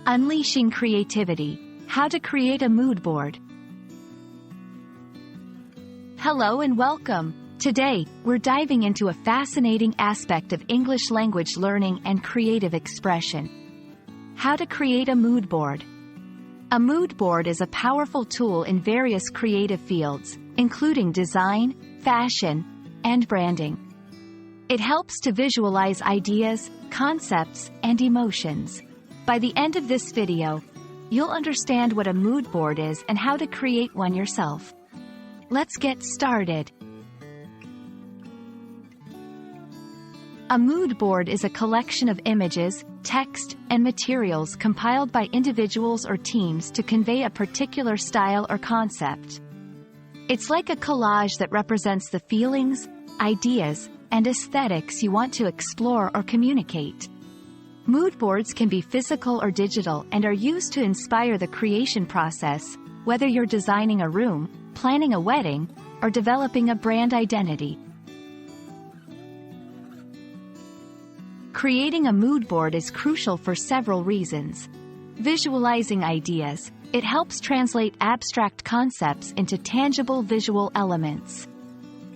Unleashing creativity. How to create a mood board. Hello and welcome. Today, we're diving into a fascinating aspect of English language learning and creative expression. How to create a mood board. A mood board is a powerful tool in various creative fields, including design, fashion, and branding. It helps to visualize ideas, concepts, and emotions. By the end of this video, you'll understand what a mood board is and how to create one yourself. Let's get started. A mood board is a collection of images, text, and materials compiled by individuals or teams to convey a particular style or concept. It's like a collage that represents the feelings, ideas, and aesthetics you want to explore or communicate. Mood boards can be physical or digital and are used to inspire the creation process, whether you're designing a room, planning a wedding, or developing a brand identity. Creating a mood board is crucial for several reasons. Visualizing ideas. It helps translate abstract concepts into tangible visual elements.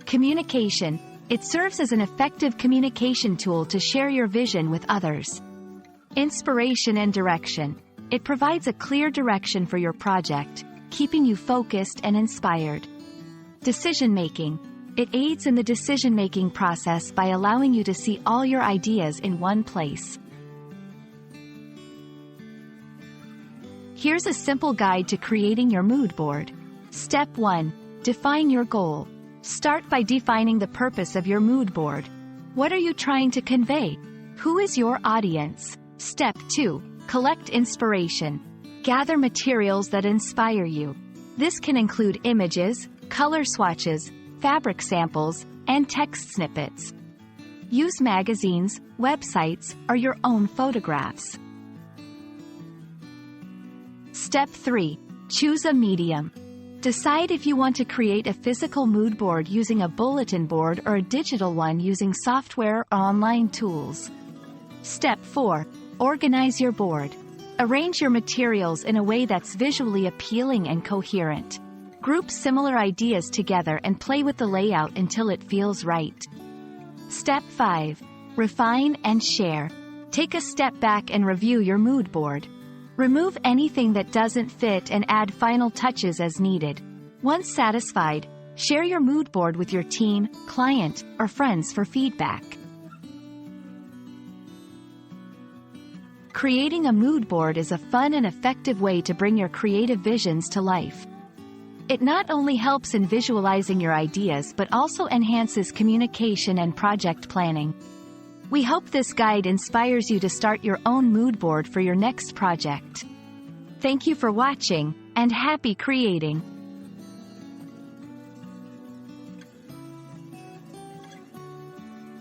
Communication. It serves as an effective communication tool to share your vision with others. Inspiration and direction. It provides a clear direction for your project, keeping you focused and inspired. Decision-making. It aids in the decision-making process by allowing you to see all your ideas in one place. Here's a simple guide to creating your mood board. Step 1. Define your goal. Start by defining the purpose of your mood board. What are you trying to convey? Who is your audience? Step 2. Collect inspiration. Gather materials that inspire you. This can include images, color swatches, fabric samples, and text snippets. Use magazines, websites, or your own photographs. Step 3. Choose a medium. Decide if you want to create a physical mood board using a bulletin board or a digital one using software or online tools. Step 4. Organize your board. Arrange your materials in a way that's visually appealing and coherent. Group similar ideas together and play with the layout until it feels right. Step 5. Refine and share. Take a step back and review your mood board. Remove anything that doesn't fit and add final touches as needed. Once satisfied, share your mood board with your team, client, or friends for feedback. Creating a mood board is a fun and effective way to bring your creative visions to life. It not only helps in visualizing your ideas but also enhances communication and project planning. We hope this guide inspires you to start your own mood board for your next project. Thank you for watching, and happy creating!